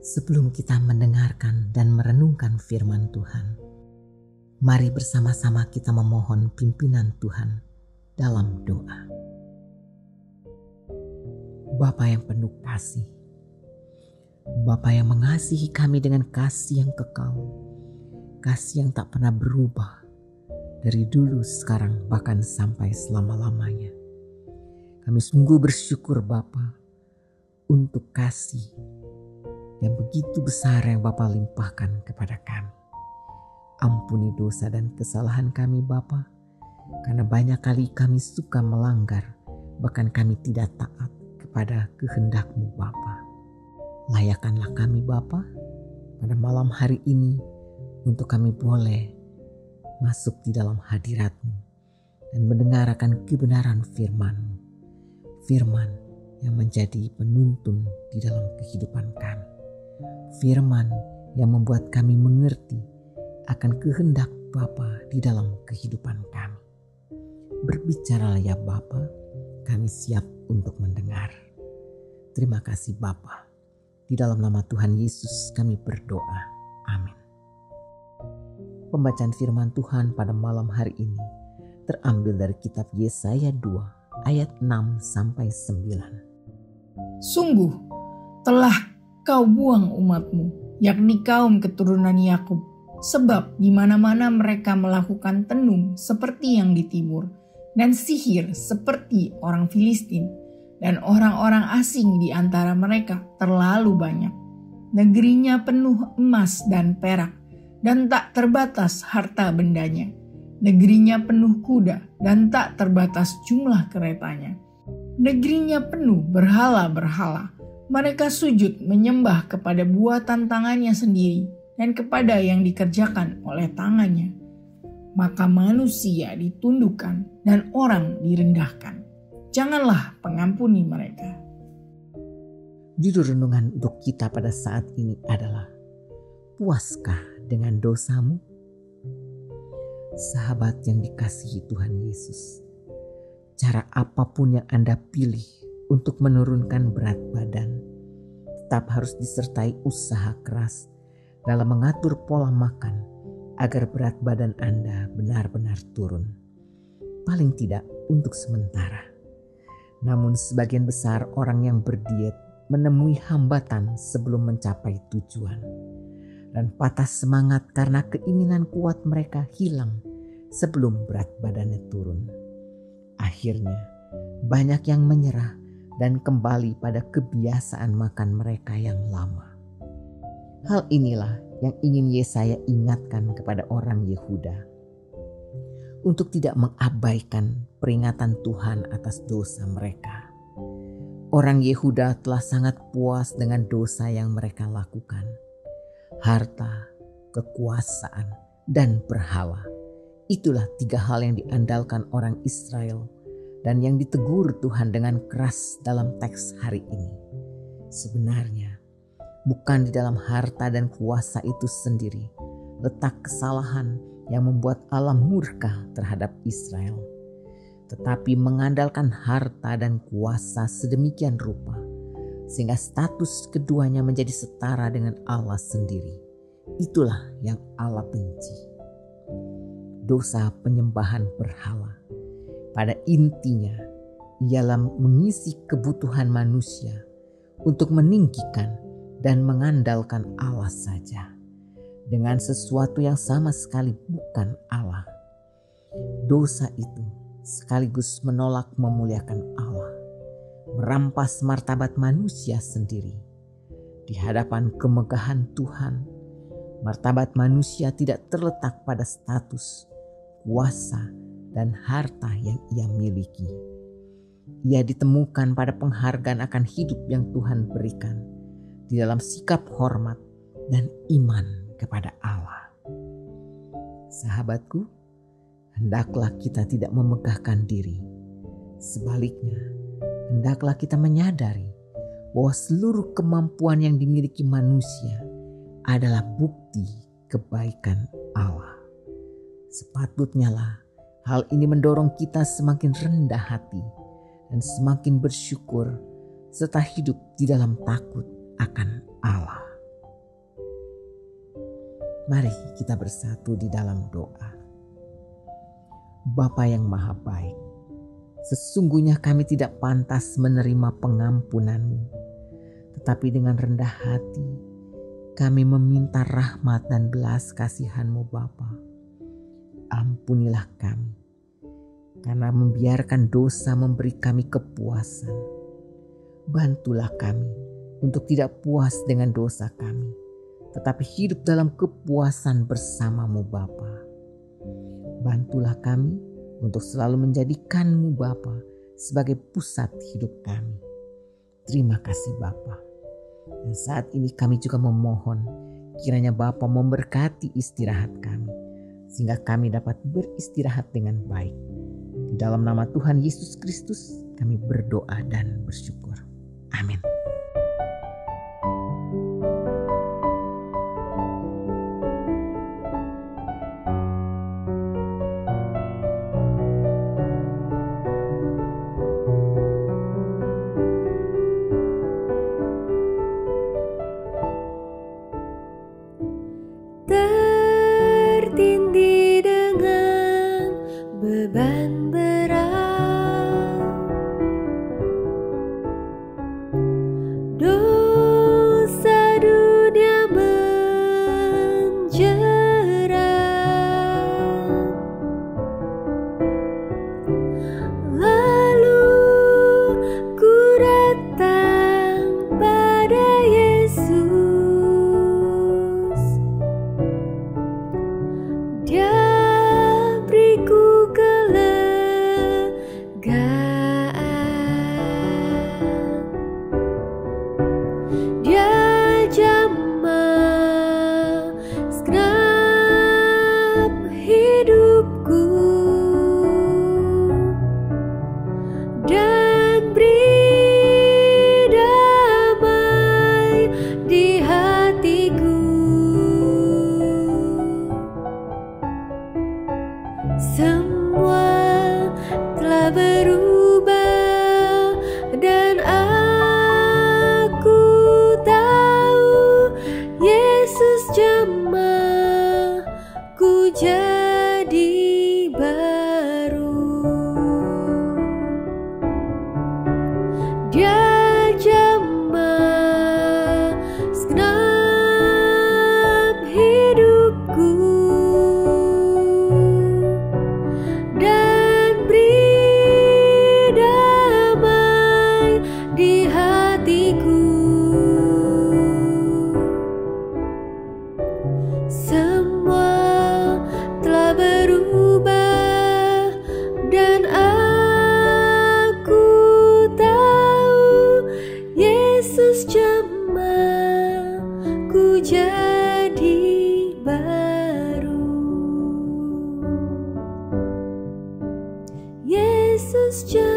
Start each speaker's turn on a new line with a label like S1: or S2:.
S1: Sebelum kita mendengarkan dan merenungkan firman Tuhan, mari bersama-sama kita memohon pimpinan Tuhan dalam doa. Bapa yang penuh kasih, Bapa yang mengasihi kami dengan kasih yang kekal, kasih yang tak pernah berubah dari dulu, sekarang, bahkan sampai selama-lamanya. Kami sungguh bersyukur Bapa untuk kasih yang begitu besar yang Bapa limpahkan kepada kami. Ampuni dosa dan kesalahan kami Bapa, karena banyak kali kami suka melanggar, bahkan kami tidak taat kepada kehendak-Mu Bapa. Layakkanlah kami Bapa pada malam hari ini untuk kami boleh masuk di dalam hadirat-Mu dan mendengarkan kebenaran firman-Mu. Firman yang menjadi penuntun di dalam kehidupan kami. Firman yang membuat kami mengerti akan kehendak Bapa di dalam kehidupan kami. Berbicaralah ya Bapa, kami siap untuk mendengar. Terima kasih Bapa. Di dalam nama Tuhan Yesus kami berdoa. Amin. Pembacaan firman Tuhan pada malam hari ini terambil dari kitab Yesaya 2 ayat 6 sampai 9.
S2: Sungguh telah Kau buang umat-Mu, yakni kaum keturunan Yakub, sebab di mana-mana mereka melakukan tenung seperti yang di timur, dan sihir seperti orang Filistin, dan orang-orang asing di antara mereka terlalu banyak. Negerinya penuh emas dan perak, dan tak terbatas harta bendanya. Negerinya penuh kuda, dan tak terbatas jumlah keretanya. Negerinya penuh berhala-berhala. Mereka sujud menyembah kepada buatan tangannya sendiri dan kepada yang dikerjakan oleh tangannya. Maka manusia ditundukkan dan orang direndahkan. Janganlah pengampuni mereka.
S1: Judul renungan untuk kita pada saat ini adalah, puaskah dengan dosamu? Sahabat yang dikasihi Tuhan Yesus, cara apapun yang Anda pilih untuk menurunkan berat badan, tetap harus disertai usaha keras dalam mengatur pola makan agar berat badan Anda benar-benar turun. Paling tidak untuk sementara. Namun sebagian besar orang yang berdiet menemui hambatan sebelum mencapai tujuan. Dan patah semangat karena keinginan kuat mereka hilang sebelum berat badannya turun. Akhirnya banyak yang menyerah dan kembali pada kebiasaan makan mereka yang lama. Hal inilah yang ingin Yesaya ingatkan kepada orang Yehuda, untuk tidak mengabaikan peringatan Tuhan atas dosa mereka. Orang Yehuda telah sangat puas dengan dosa yang mereka lakukan. Harta, kekuasaan, dan berhala. Itulah 3 hal yang diandalkan orang Israel dan yang ditegur Tuhan dengan keras dalam teks hari ini. Sebenarnya, bukan di dalam harta dan kuasa itu sendiri letak kesalahan yang membuat Allah murka terhadap Israel. Tetapi mengandalkan harta dan kuasa sedemikian rupa, sehingga status keduanya menjadi setara dengan Allah sendiri. Itulah yang Allah benci. Dosa penyembahan berhala pada intinya ialah mengisi kebutuhan manusia untuk meninggikan dan mengandalkan Allah saja dengan sesuatu yang sama sekali bukan Allah. Dosa itu sekaligus menolak memuliakan Allah, merampas martabat manusia sendiri. Di hadapan kemegahan Tuhan, martabat manusia tidak terletak pada status, kuasa, dan harta yang ia miliki. Ia ditemukan pada penghargaan akan hidup yang Tuhan berikan di dalam sikap hormat dan iman kepada Allah. Sahabatku, hendaklah kita tidak memegahkan diri. Sebaliknya, hendaklah kita menyadari bahwa seluruh kemampuan yang dimiliki manusia adalah bukti kebaikan Allah. Sepatutnya lah hal ini mendorong kita semakin rendah hati dan semakin bersyukur serta hidup di dalam takut akan Allah. Mari kita bersatu di dalam doa. Bapa yang Maha Baik, sesungguhnya kami tidak pantas menerima pengampunan-Mu, tetapi dengan rendah hati kami meminta rahmat dan belas kasihan-Mu Bapa. Ampunilah kami, karena membiarkan dosa memberi kami kepuasan. Bantulah kami untuk tidak puas dengan dosa kami, tetapi hidup dalam kepuasan bersama-Mu Bapa. Bantulah kami untuk selalu menjadikan-Mu Bapa sebagai pusat hidup kami. Terima kasih Bapa. Dan saat ini kami juga memohon kiranya Bapa memberkati istirahat kami, sehingga kami dapat beristirahat dengan baik. Di dalam nama Tuhan Yesus Kristus kami berdoa dan bersyukur. Amin.
S3: Tertindih dengan beban berat, dosa dunia menjerat, lalu ku datang pada Yesus. Dia beriku kelegaan, Dia jamah segenap hidupku dan beri damai di hatiku. Semua telah berubah dan aku tahu Yesus jamah ku jadi baru. Dia jamah segenap hidupku dan beri damai di hatiku. Semua telah berubah dan aku tahu Yesus jamah ku jadi baru. Yesus jamah